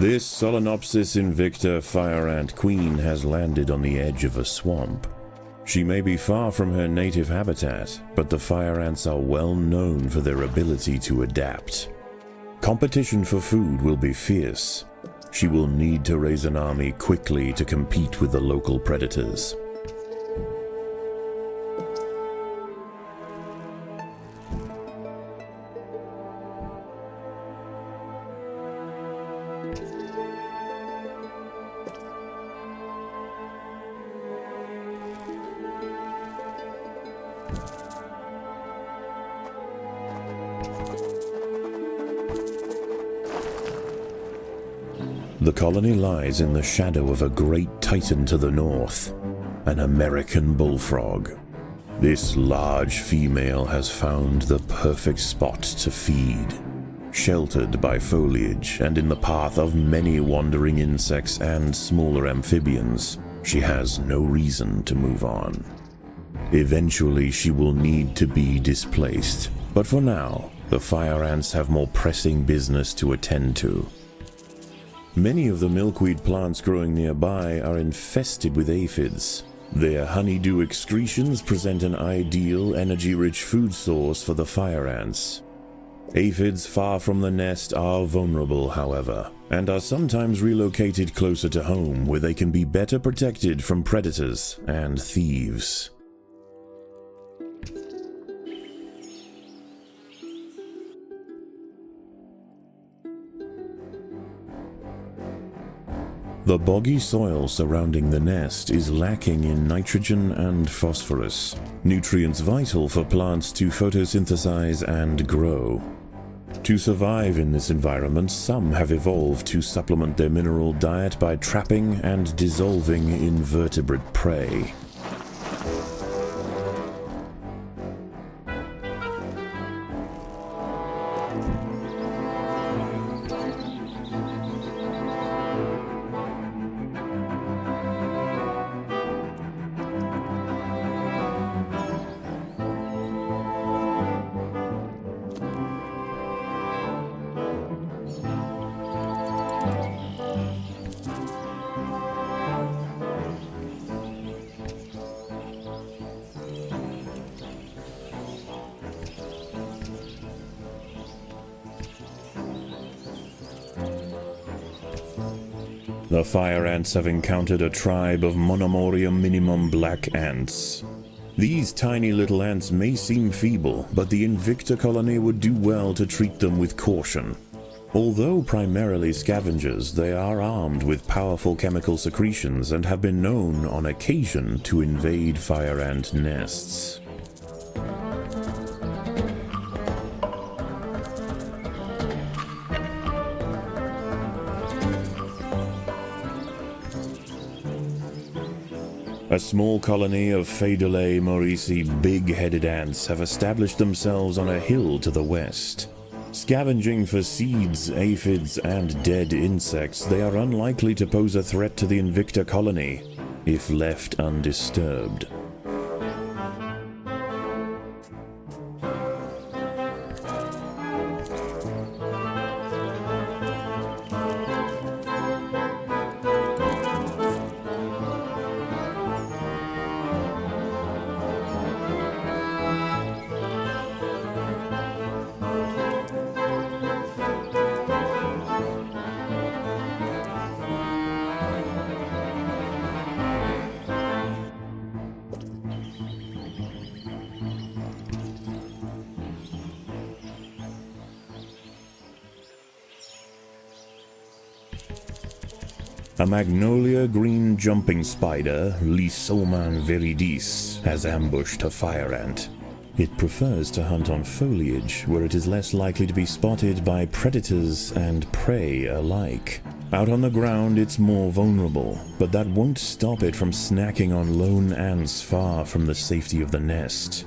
This Solenopsis invicta fire ant queen has landed on the edge of a swamp. She may be far from her native habitat, but the fire ants are well known for their ability to adapt. Competition for food will be fierce. She will need to raise an army quickly to compete with the local predators. The colony lies in the shadow of a great titan to the north, an American bullfrog. This large female has found the perfect spot to feed. Sheltered by foliage and in the path of many wandering insects and smaller amphibians, she has no reason to move on. Eventually she will need to be displaced, but for now, the fire ants have more pressing business to attend to. Many of the milkweed plants growing nearby are infested with aphids. Their honeydew excretions present an ideal, energy-rich food source for the fire ants. Aphids far from the nest are vulnerable, however, and are sometimes relocated closer to home where they can be better protected from predators and thieves. The boggy soil surrounding the nest is lacking in nitrogen and phosphorus, nutrients vital for plants to photosynthesize and grow. To survive in this environment, some have evolved to supplement their mineral diet by trapping and dissolving invertebrate prey. The fire ants have encountered a tribe of Monomorium minimum black ants. These tiny little ants may seem feeble, but the Invicta colony would do well to treat them with caution. Although primarily scavengers, they are armed with powerful chemical secretions and have been known on occasion to invade fire ant nests. A small colony of Phaedulae maurici big-headed ants have established themselves on a hill to the west. Scavenging for seeds, aphids, and dead insects, they are unlikely to pose a threat to the Invicta colony if left undisturbed. A magnolia green jumping spider, Lysoman viridis, has ambushed a fire ant. It prefers to hunt on foliage, where it is less likely to be spotted by predators and prey alike. Out on the ground it's more vulnerable, but that won't stop it from snacking on lone ants far from the safety of the nest.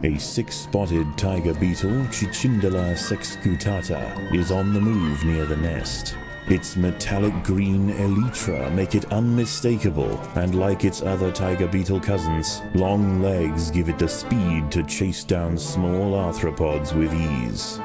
A six-spotted tiger beetle, Cichindala sexcutata, is on the move near the nest. Its metallic green elytra make it unmistakable, and like its other tiger beetle cousins, long legs give it the speed to chase down small arthropods with ease.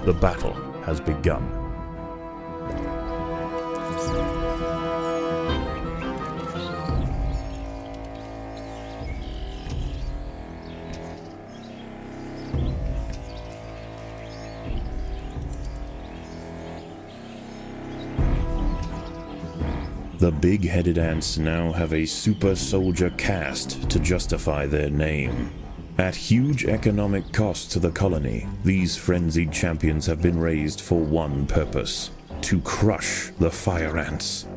The battle has begun. The big-headed ants now have a super soldier caste to justify their name. At huge economic cost to the colony, these frenzied champions have been raised for one purpose: to crush the fire ants.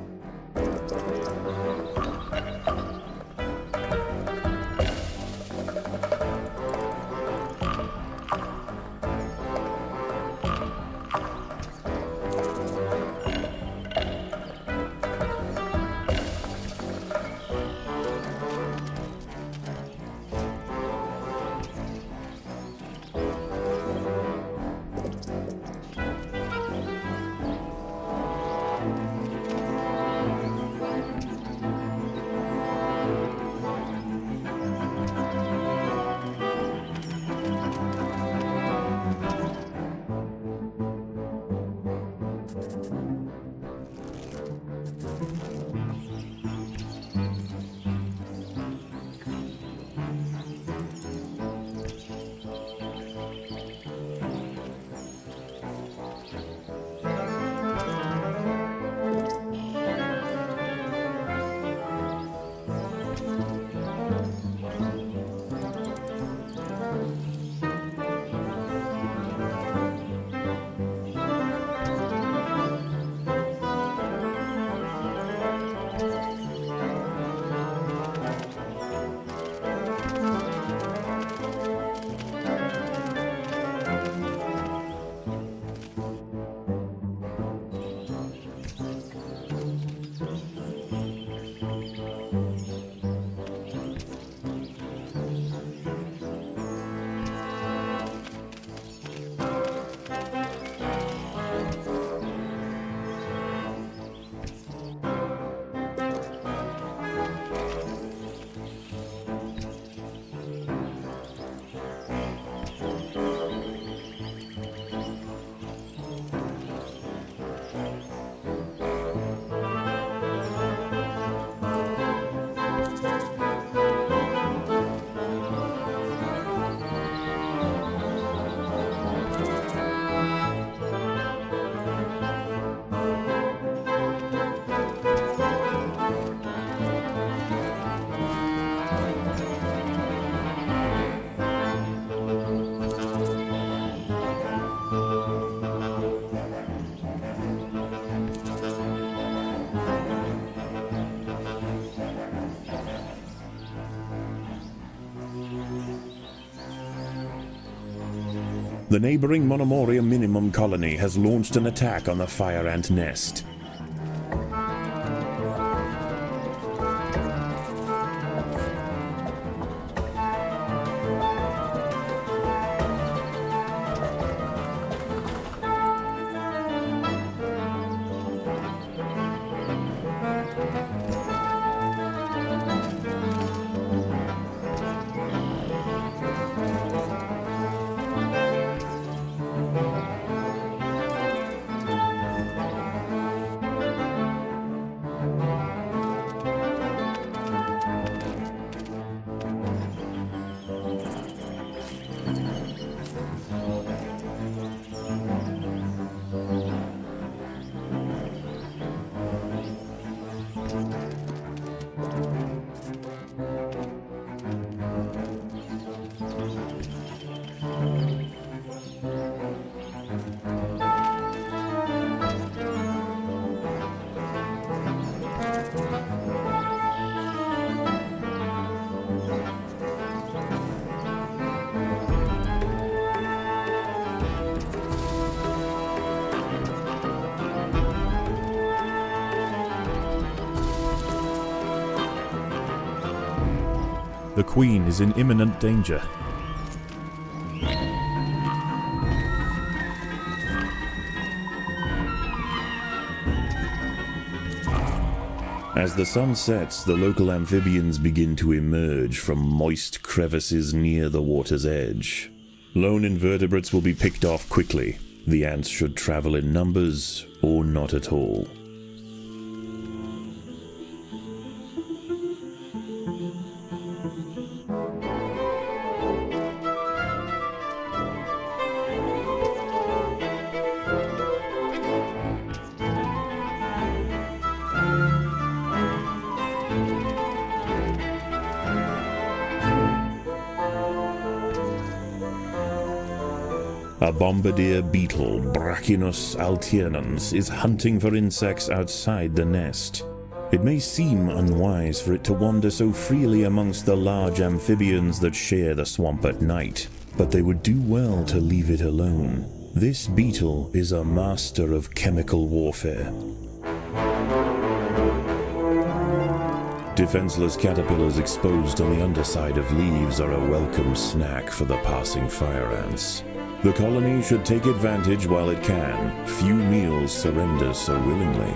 The neighboring Monomoria Minimum colony has launched an attack on the fire ant nest. The Queen is in imminent danger. As the sun sets, the local amphibians begin to emerge from moist crevices near the water's edge. Lone invertebrates will be picked off quickly. The ants should travel in numbers or not at all. A bombardier beetle, Brachinus alternans, is hunting for insects outside the nest. It may seem unwise for it to wander so freely amongst the large amphibians that share the swamp at night, but they would do well to leave it alone. This beetle is a master of chemical warfare. Defenseless caterpillars exposed on the underside of leaves are a welcome snack for the passing fire ants. The colony should take advantage while it can. Few meals surrender so willingly.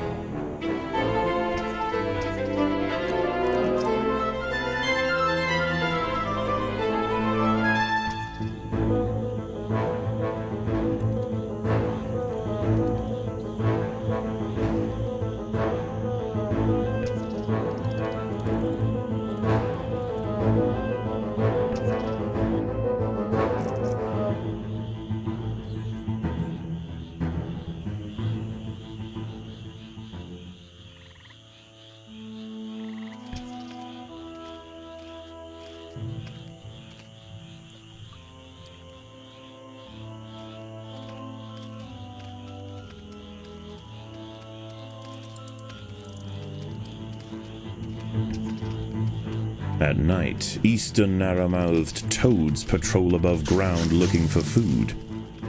At night, eastern narrow-mouthed toads patrol above ground looking for food.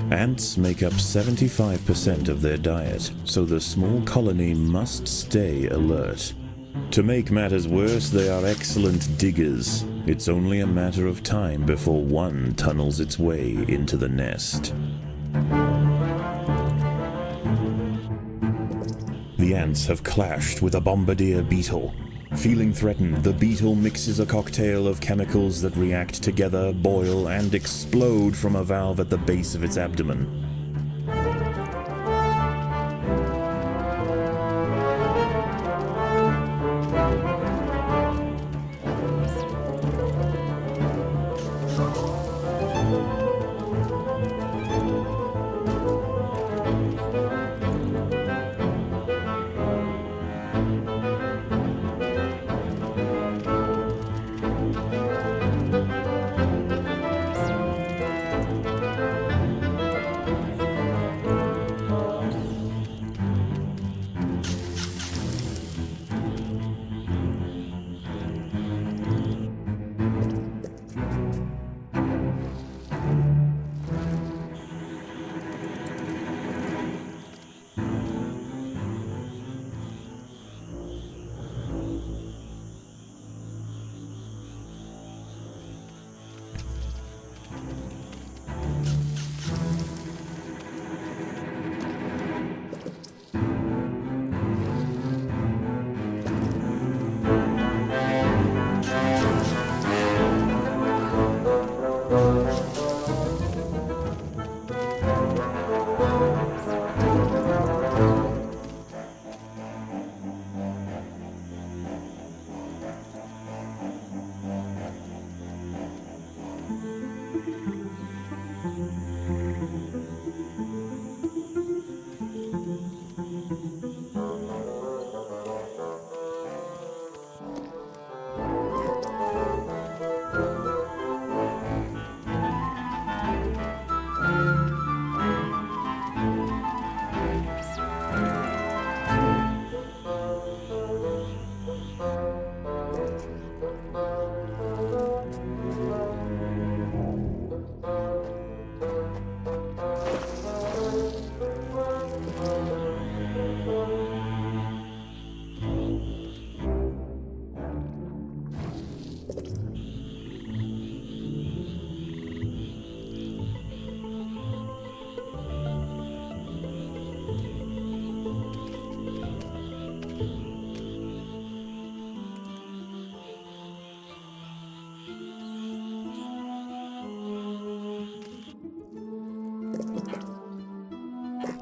Ants make up 75% of their diet, so the small colony must stay alert. To make matters worse, they are excellent diggers. It's only a matter of time before one tunnels its way into the nest. The ants have clashed with a bombardier beetle. Feeling threatened, the beetle mixes a cocktail of chemicals that react together, boil, and explode from a valve at the base of its abdomen.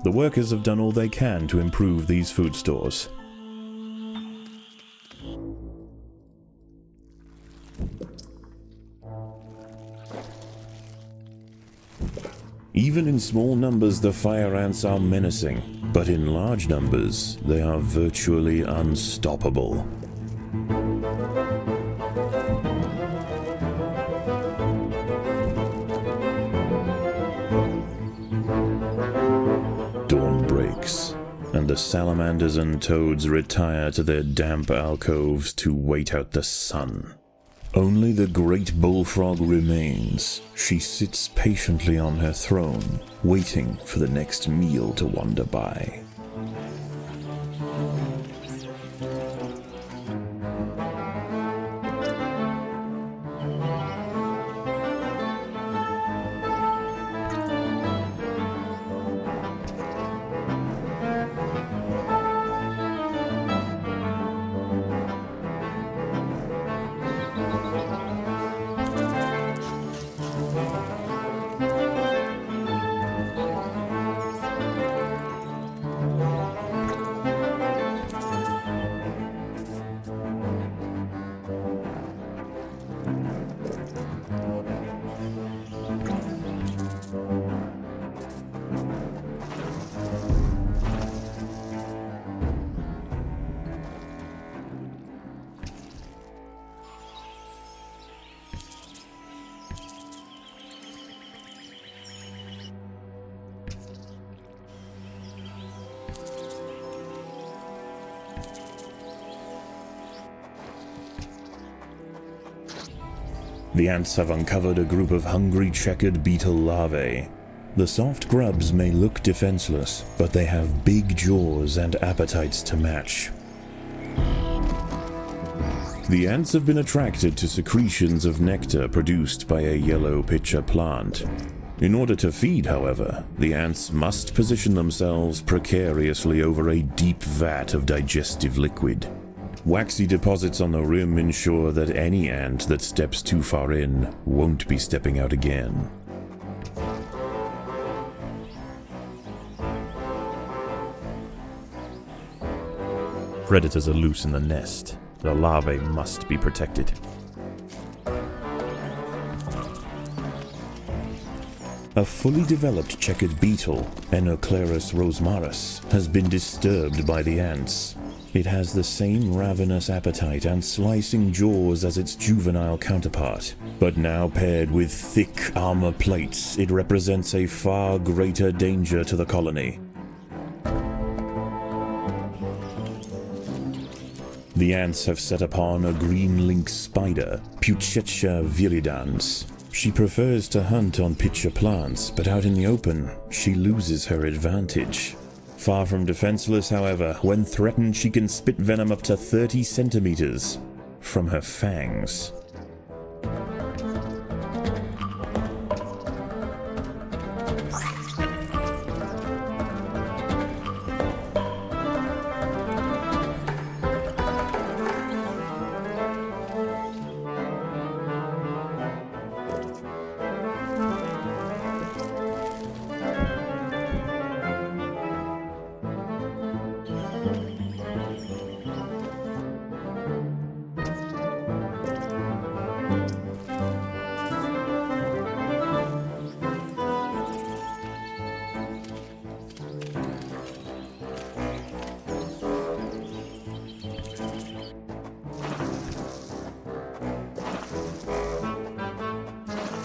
The workers have done all they can to improve these food stores. Even in small numbers, the fire ants are menacing, but in large numbers, they are virtually unstoppable. Dawn breaks, and the salamanders and toads retire to their damp alcoves to wait out the sun. Only the great bullfrog remains. She sits patiently on her throne, waiting for the next meal to wander by. The ants have uncovered a group of hungry checkered beetle larvae. The soft grubs may look defenseless, but they have big jaws and appetites to match. The ants have been attracted to secretions of nectar produced by a yellow pitcher plant. In order to feed, however, the ants must position themselves precariously over a deep vat of digestive liquid. Waxy deposits on the rim ensure that any ant that steps too far in won't be stepping out again. Predators are loose in the nest. The larvae must be protected. A fully developed checkered beetle, Enoclerus rosmarus, has been disturbed by the ants. It has the same ravenous appetite and slicing jaws as its juvenile counterpart, but now paired with thick armor plates, it represents a far greater danger to the colony. The ants have set upon a green lynx spider, Puccetia viridans. She prefers to hunt on pitcher plants, but out in the open, she loses her advantage. Far from defenseless, however, when threatened she can spit venom up to 30 centimeters from her fangs.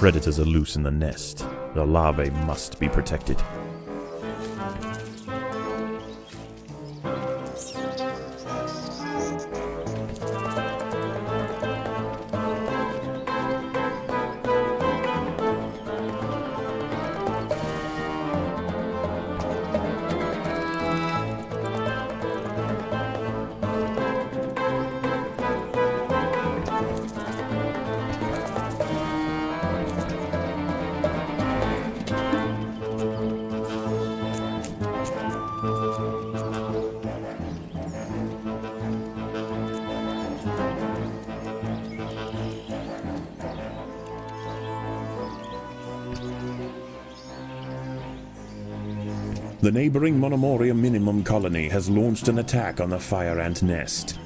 Predators are loose in the nest. The larvae must be protected. The neighboring Monomoria minimum colony has launched an attack on the fire ant nest.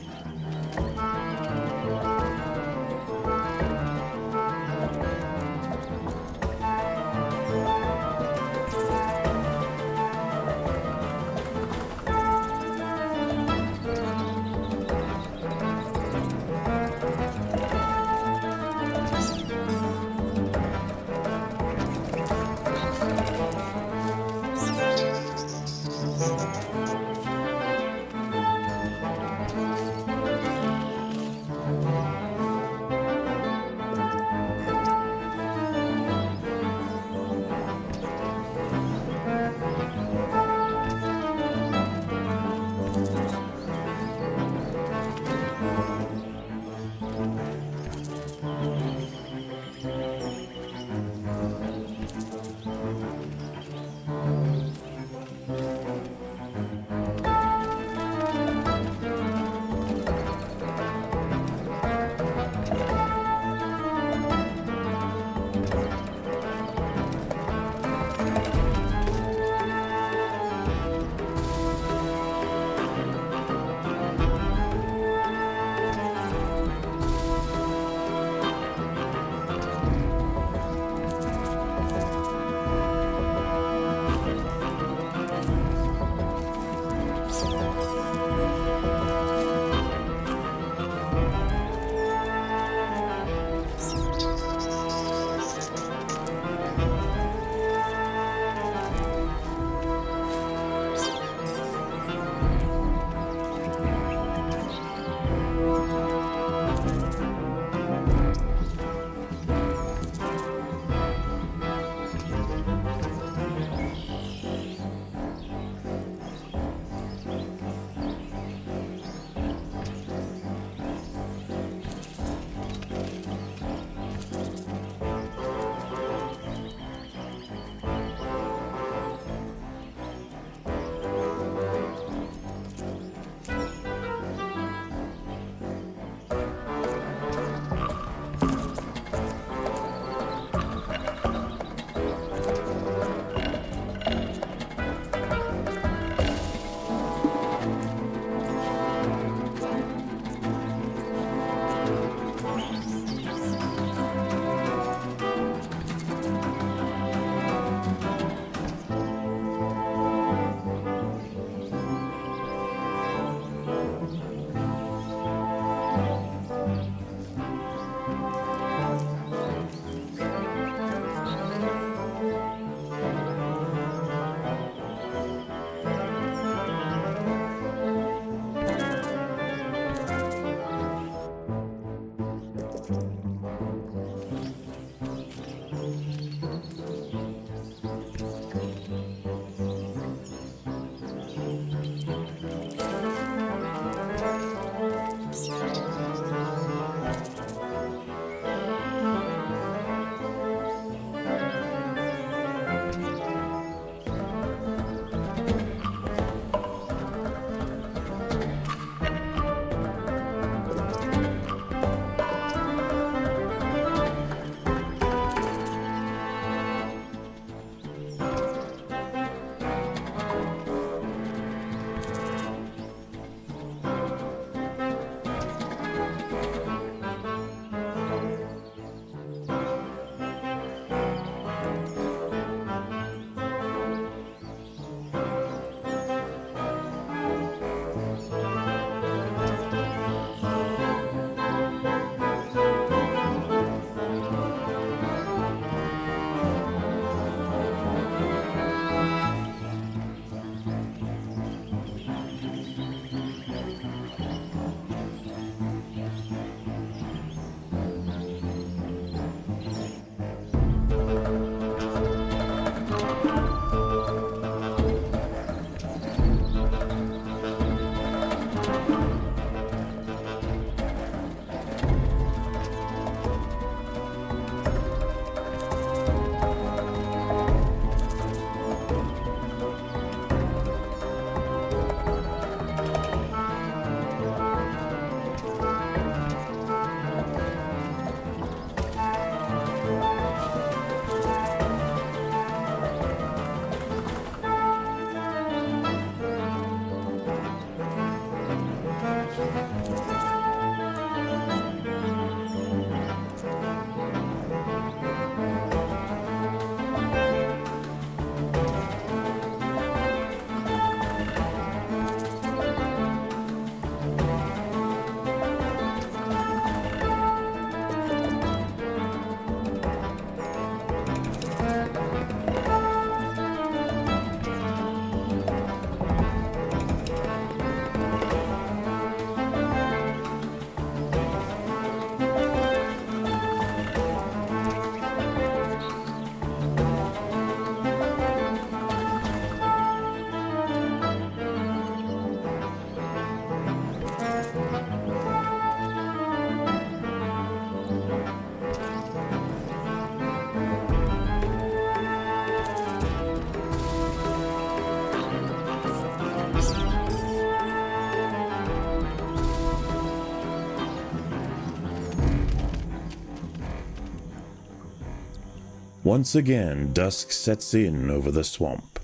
Once again, dusk sets in over the swamp.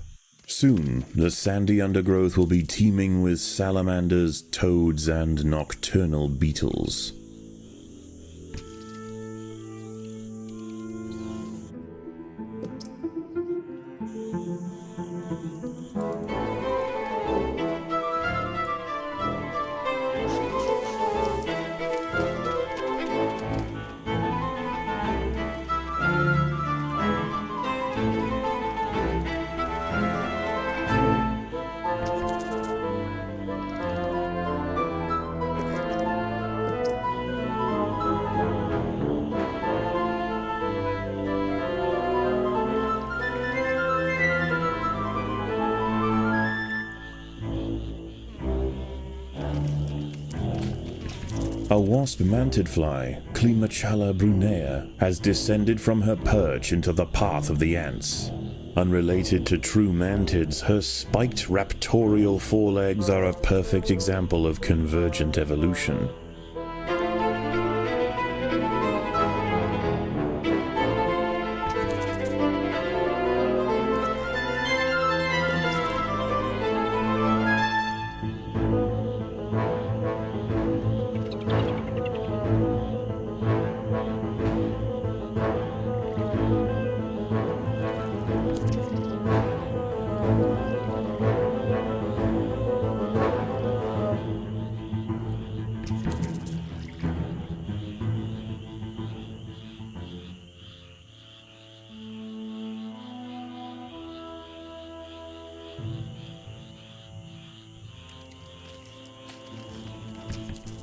Soon, the sandy undergrowth will be teeming with salamanders, toads, and nocturnal beetles. A wasp-manted fly, Climachala brunea, has descended from her perch into the path of the ants. Unrelated to true mantids, her spiked raptorial forelegs are a perfect example of convergent evolution.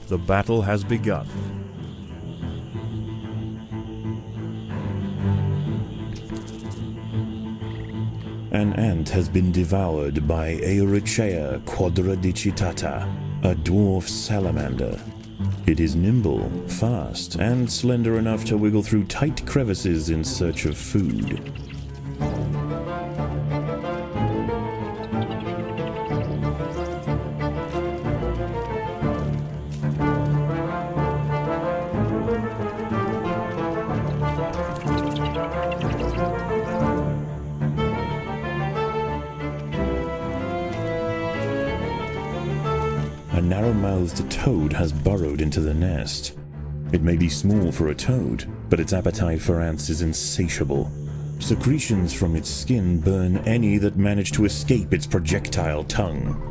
The battle has begun. An ant has been devoured by Aurichea quadradicitata, a dwarf salamander. It is nimble, fast, and slender enough to wiggle through tight crevices in search of food. A narrow-mouthed toad has burrowed into the nest. It may be small for a toad, but its appetite for ants is insatiable. Secretions from its skin burn any that manage to escape its projectile tongue.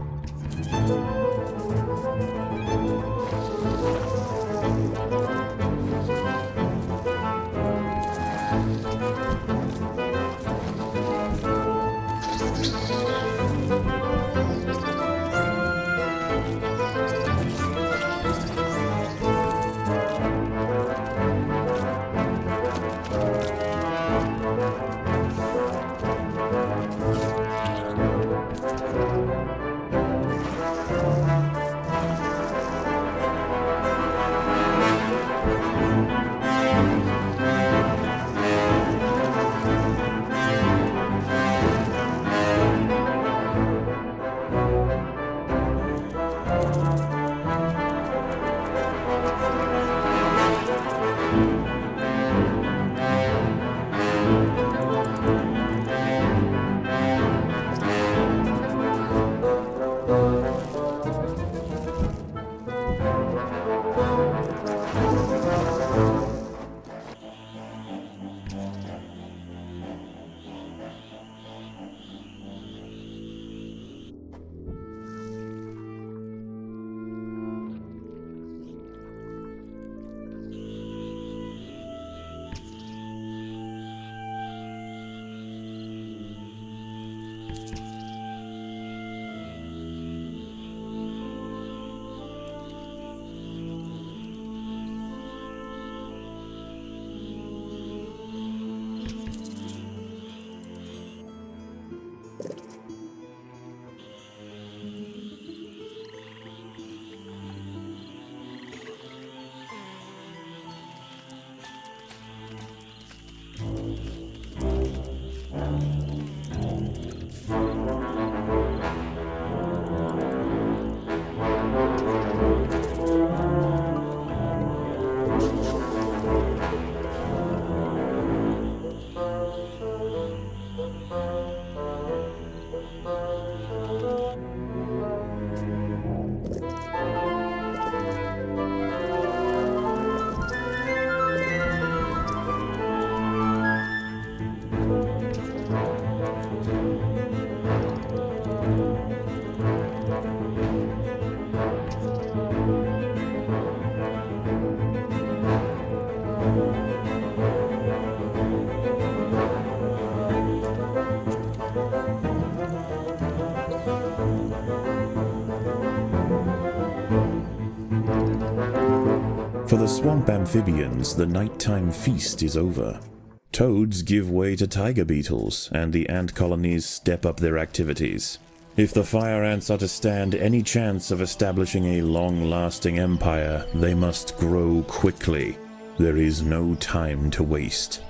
For the swamp amphibians, the nighttime feast is over. Toads give way to tiger beetles, and the ant colonies step up their activities. If the fire ants are to stand any chance of establishing a long-lasting empire, they must grow quickly. There is no time to waste.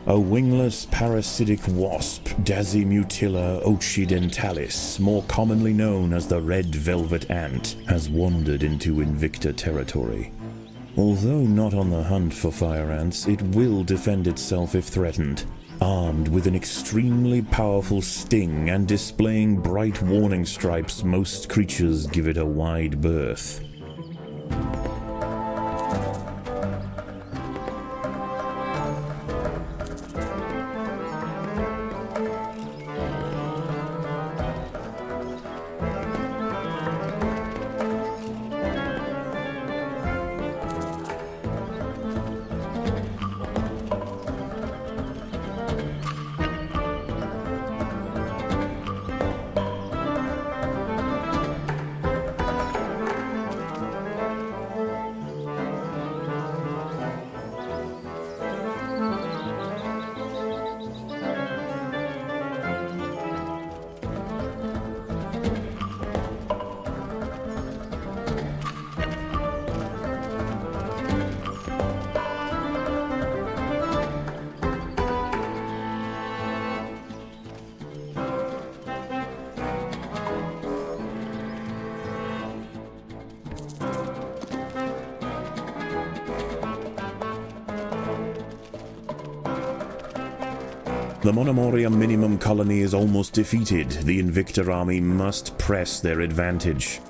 A wingless parasitic wasp, Dasimutilla occidentalis, more commonly known as the red velvet ant, has wandered into Invicta territory. Although not on the hunt for fire ants, it will defend itself if threatened. Armed with an extremely powerful sting and displaying bright warning stripes, most creatures give it a wide berth. The Monomoria minimum colony is almost defeated. The Invicta army must press their advantage.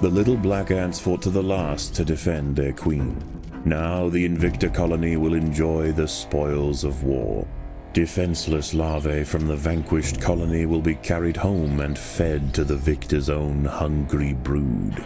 The little black ants fought to the last to defend their queen. Now the Invicta colony will enjoy the spoils of war. Defenseless larvae from the vanquished colony will be carried home and fed to the victor's own hungry brood.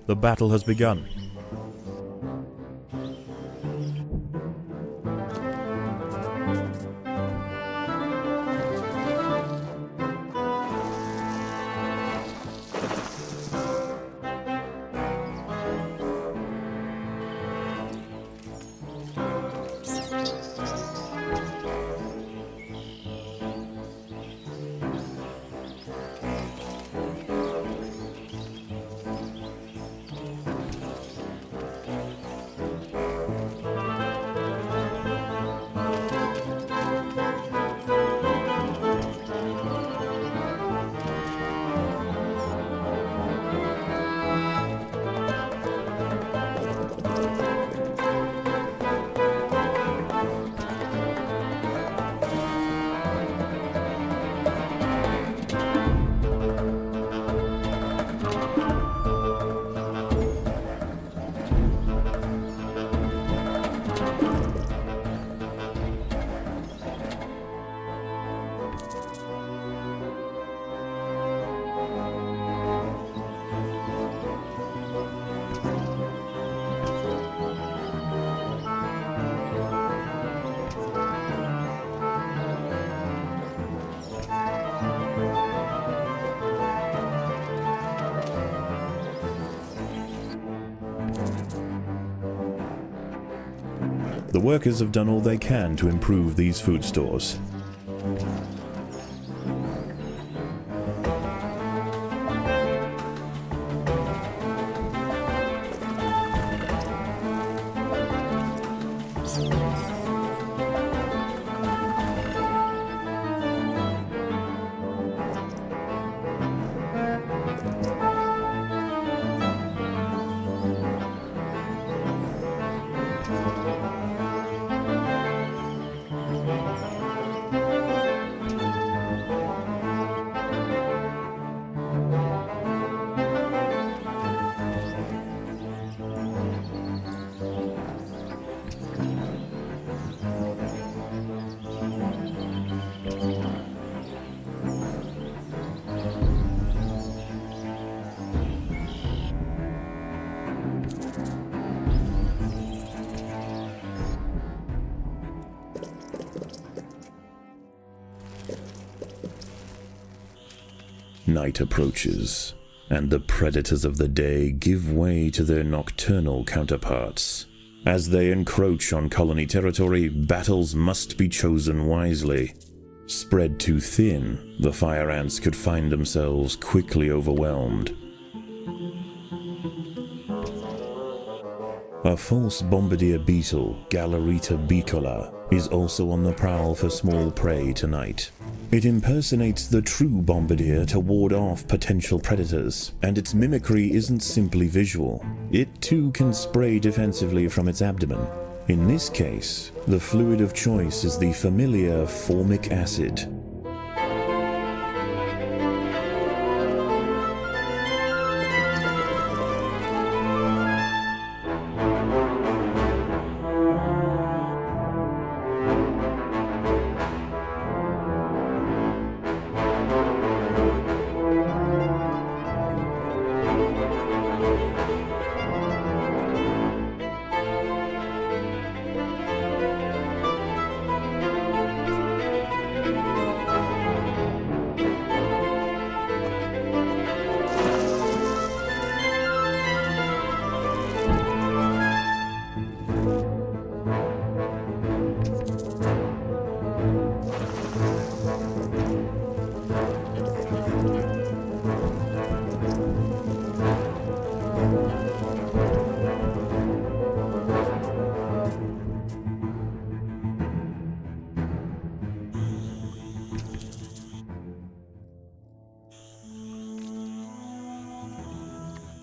The battle has begun. The workers have done all they can to improve these food stores. Night approaches, and the predators of the day give way to their nocturnal counterparts. As they encroach on colony territory, battles must be chosen wisely. Spread too thin, the fire ants could find themselves quickly overwhelmed. A false bombardier beetle, Galerita bicolor, is also on the prowl for small prey tonight. It impersonates the true bombardier to ward off potential predators, and its mimicry isn't simply visual. It too can spray defensively from its abdomen. In this case, the fluid of choice is the familiar formic acid.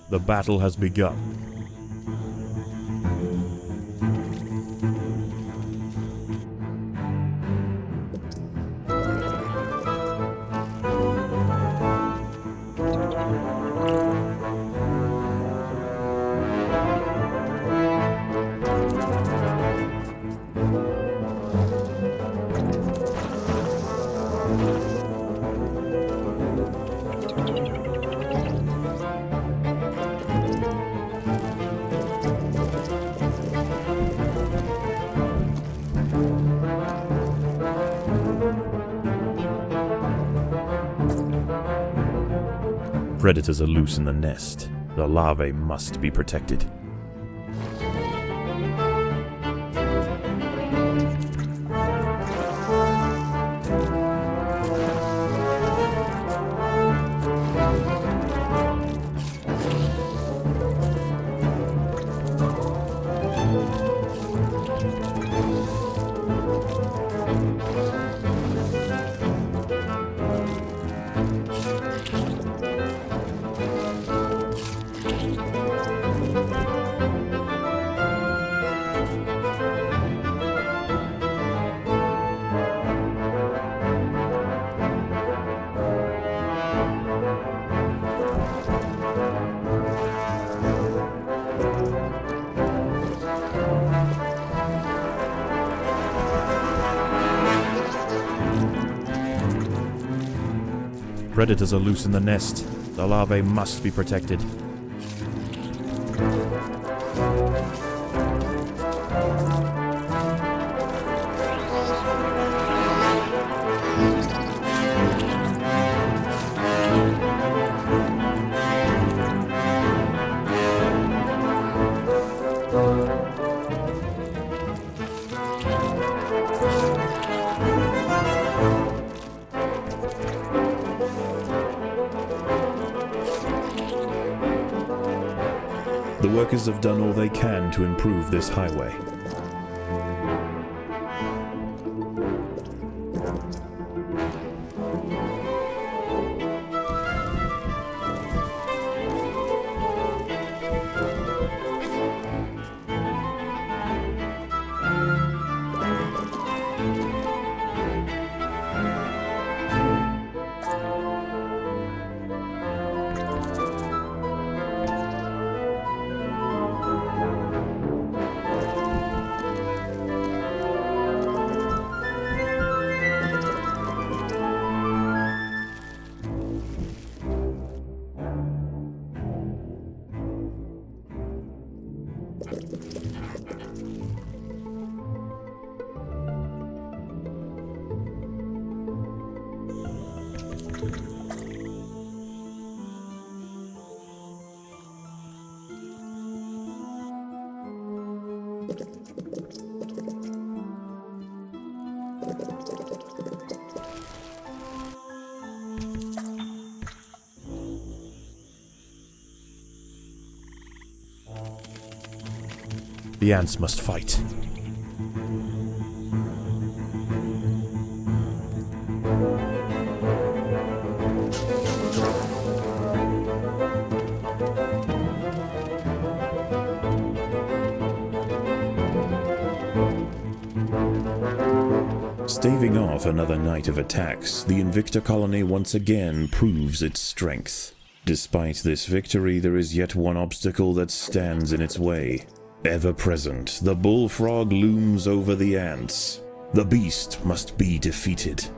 The battle has begun. Predators are loose in the nest. The larvae must be protected. Predators are loose in the nest. The larvae must be protected. The workers have done all they can to improve this highway. The ants must fight. Staving off another night of attacks, the Invicta colony once again proves its strength. Despite this victory, there is yet one obstacle that stands in its way. Ever present, the Bullfrog looms over the ants. The beast must be defeated.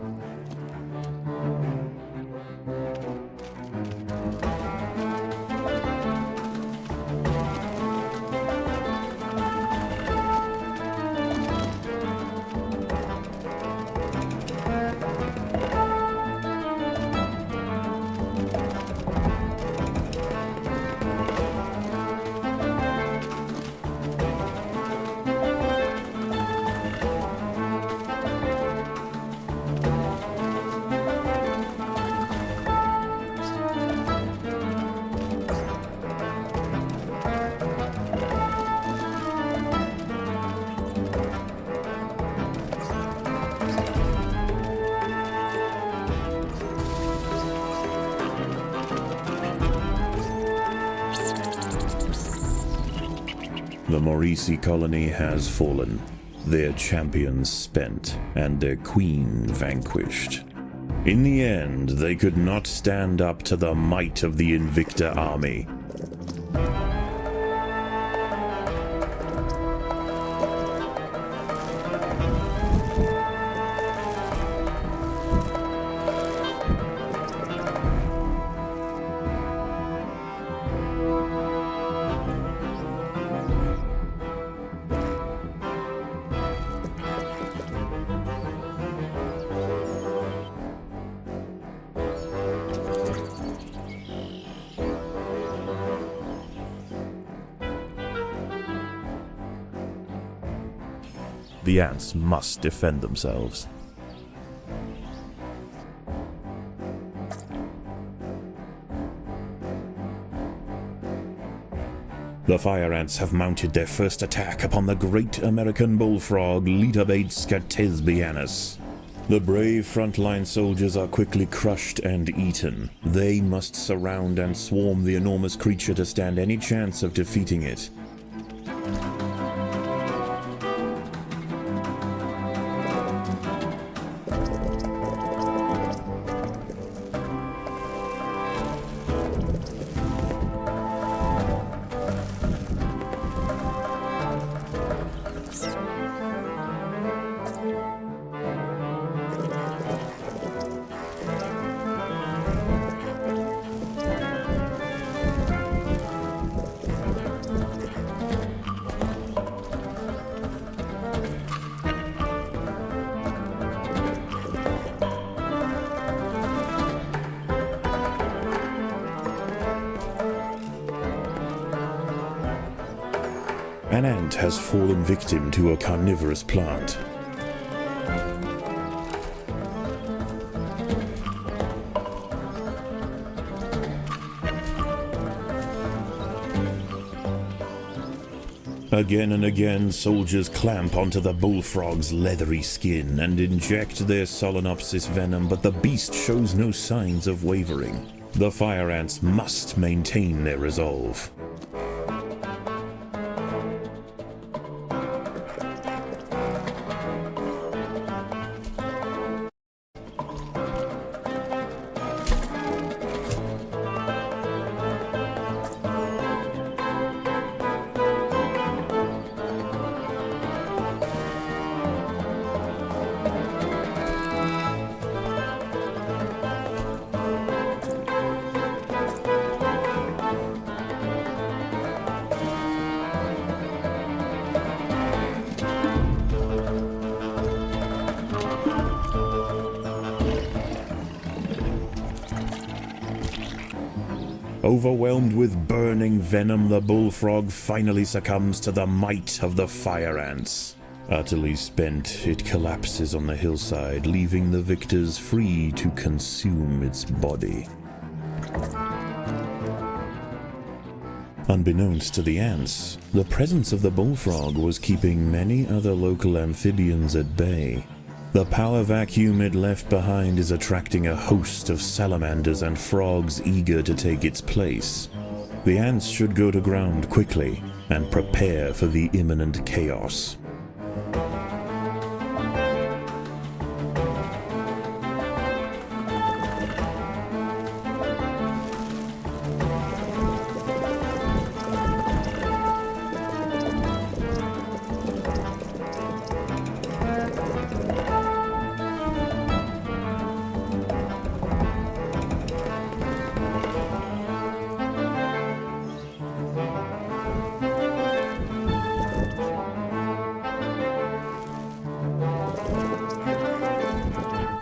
The Maurici colony has fallen, their champions spent, and their queen vanquished. In the end, they could not stand up to the might of the Invicta army. The ants must defend themselves. The fire ants have mounted their first attack upon the great American bullfrog Litabates scatesbianus. The brave frontline soldiers are quickly crushed and eaten. They must surround and swarm the enormous creature to stand any chance of defeating it. An ant has fallen victim to a carnivorous plant. Again and again, soldiers clamp onto the bullfrog's leathery skin and inject their Solenopsis venom, but the beast shows no signs of wavering. The fire ants must maintain their resolve. Overwhelmed with burning venom, the bullfrog finally succumbs to the might of the fire ants. Utterly spent, it collapses on the hillside, leaving the victors free to consume its body. Unbeknownst to the ants, the presence of the bullfrog was keeping many other local amphibians at bay. The power vacuum it left behind is attracting a host of salamanders and frogs eager to take its place. The ants should go to ground quickly and prepare for the imminent chaos.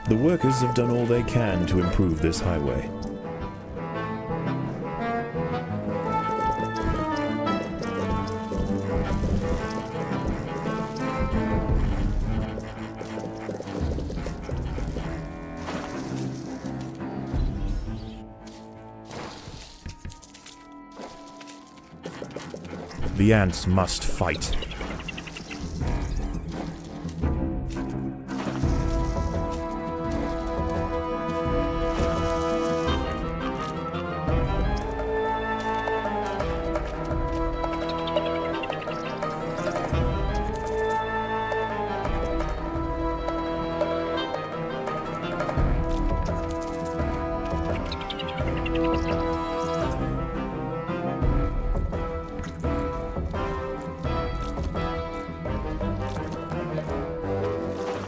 The workers have done all they can to improve this highway. The ants must fight.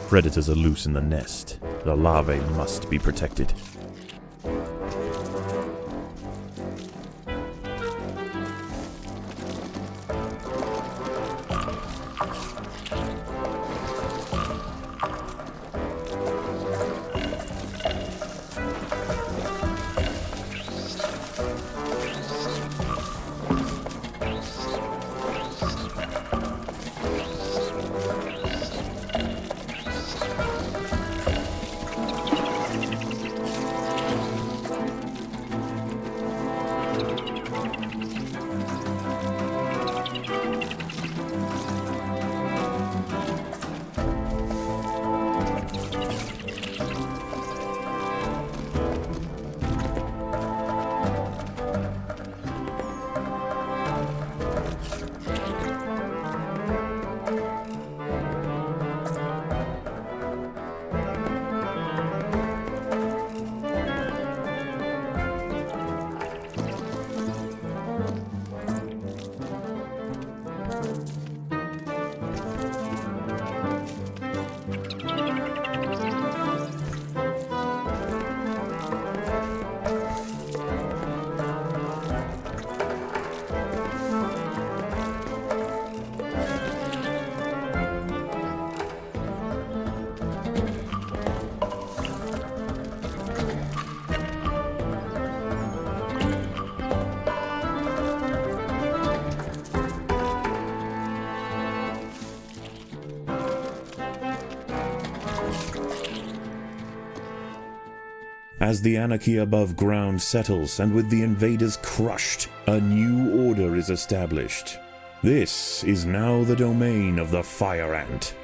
Predators are loose in the nest. The larvae must be protected. As the anarchy above ground settles and with the invaders crushed, a new order is established. This is now the domain of the fire ant.